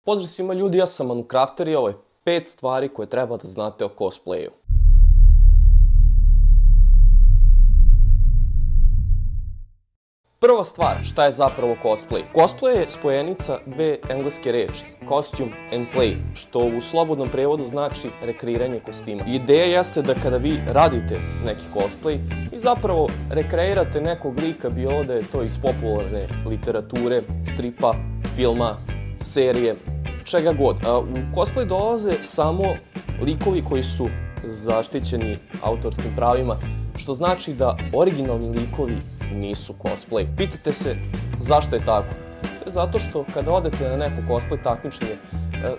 Pozdrav svima ljudi, ja sam Manu Crafter i ovo je 5 stvari koje treba da znate o cosplayu. Prva stvar, šta je zapravo cosplay? Cosplay je spojenica dve engleske reči, costume and play, što u slobodnom prevodu znači rekreiranje kostima. Ideja jeste da kada vi radite neki cosplay, vi zapravo rekreirate nekog lika, bilo da je to iz popularne literature, stripa, filma, serije, čega god. U cosplay dolaze samo likovi koji su zaštićeni autorskim pravima, što znači da originalni likovi nisu cosplay. Pitate se zašto je tako? To je zato što kada odete na neko cosplay takmičenje,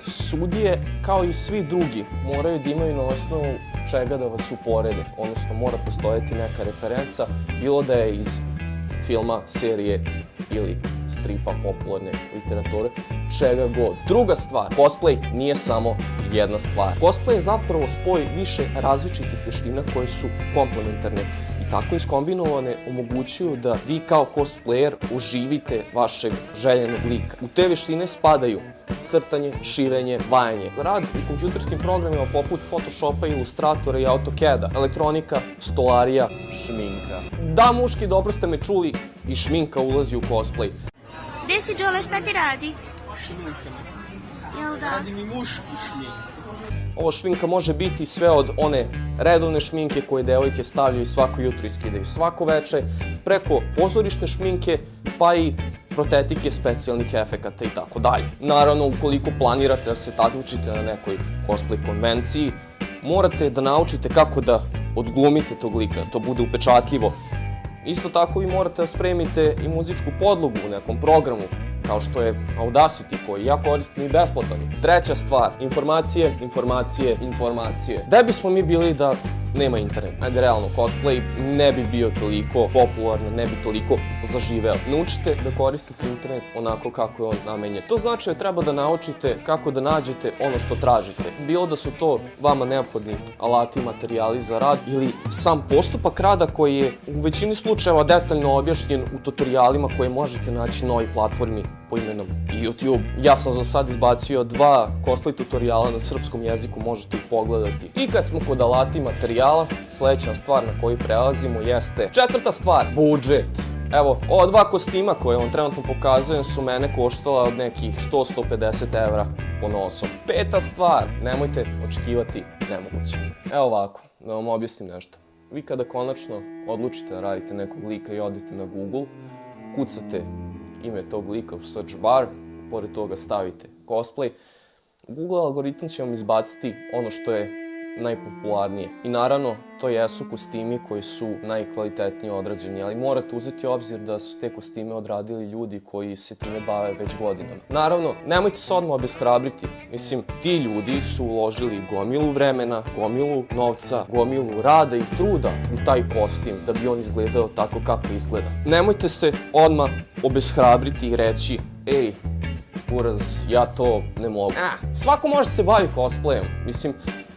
sudije, kao i svi drugi, moraju da imaju na osnovu čega da vas uporede, odnosno mora postojati neka referenca, bilo da je iz filma, serije ili stripa popularne literature, čega god. Druga stvar, cosplay nije samo jedna stvar. Cosplay je zapravo spoj više različitih veština koje su komplementarne i tako iskombinovane omogućuju da vi kao cosplayer uživite vašeg željenog lika. U te veštine spadaju crtanje, šivenje, vajanje, rad u kompjuterskim programima poput Photoshopa, Illustratora i AutoCAD-a, elektronika, stolarija, šminka. Da, muški, dobro ste me čuli, i šminka ulazi u cosplay. Gde si, Đole, šta ti radi? Šminka me. Jel da? Radi mi muški šmink. Ovo šminka može biti sve od one redovne šminke koje devojke stavljaju svako jutro i skidaju svako veče, preko pozorišne šminke, pa i protetike specijalnih efekata i tako dalje. Naravno, ukoliko planirate da se takmičite na nekoj cosplay konvenciji, morate da naučite kako da odglumite tog lika, da to bude upečatljivo. Isto tako vi morate da spremite i muzičku podlogu u nekom programu, kao što je Audacity, koji ja koristim i besplatan. Treća stvar, informacije, informacije, informacije. Gde bismo mi bili da nema interneta? Ajde, realno, cosplay ne bi bio toliko popularno, ne bi toliko zaživeo. Naučite da koristite internet onako kako je on namenjen. To znači da treba da naučite kako da nađete ono što tražite. Bilo da su to vama neophodni alati i materijali za rad ili sam postupak rada koji je u većini slučajeva detaljno objašnjen u tutorijalima koje možete naći na ovoj platformi po imenom YouTube. Ja sam za sad izbacio 2 cosplay tutoriala na srpskom jeziku, možete ih pogledati. I kad smo kod alati i materijala, sledeća stvar na koju prelazimo jeste četvrta stvar, budžet. Evo, ova 2 kostima koje vam trenutno pokazujem su mene koštala od nekih 100-150 evra po nosom. Peta stvar, nemojte očekivati nemoguće. Evo ovako, da vam objasnim nešto. Vi kada konačno odlučite da radite nekog lika i odete na Google, kucate ime tog lika u search bar, pored toga stavite cosplay, Google algoritam će vam izbaciti ono što je najpopularnije. I naravno, to jesu kostimi koji su najkvalitetnije odrađeni, ali morate uzeti u obzir da su te kostime odradili ljudi koji se time bave već godinama. Naravno, nemojte se odmah obeshrabriti. Mislim, ti ljudi su uložili gomilu vremena, gomilu novca, gomilu rada i truda u taj kostim da bi on izgledao tako kako izgleda. Nemojte se odmah obeshrabriti i reći, ej, kuraz, ja to ne mogu. Svako može se bavi cosplayem. Mislim,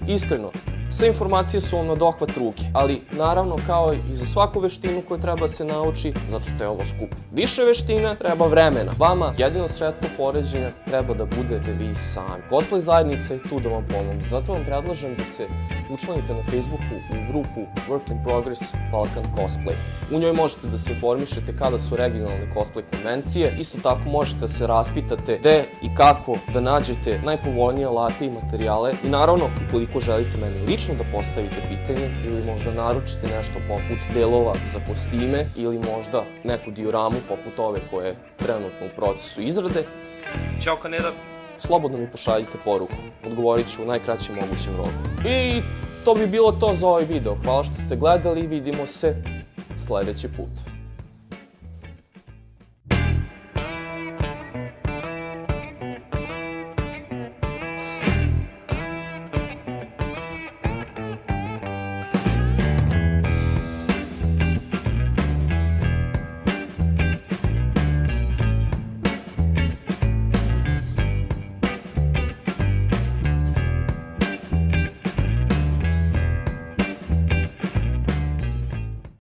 iskreno, sve informacije su vam na dohvat ruke, ali naravno kao i za svaku veštinu koju treba se nauči, zato što je ovo skup više veština, treba vremena. Vama jedino sredstvo poređenja treba da budete vi sami. Cosplay zajednica je tu da vam pomogne, zato vam predlažem da se učlanite na Facebooku u grupu Work in Progress Balkan Cosplay. U njoj možete da se informišete kada su regionalne cosplay konvencije, isto tako možete da se raspitate gde i kako da nađete najpovoljnije alate i materijale i naravno, ukoliko želite meni lično da postavite pitanje ili možda naručite nešto poput delova za kostime ili možda neku dioramu poput ove koje je trenutno u procesu izrade, Ćao Kaneda. slobodno mi pošaljite poruku. Odgovorit ću u najkraćem mogućem roku. I to bi bilo to za ovaj video. Hvala što ste gledali i vidimo se sledeći put.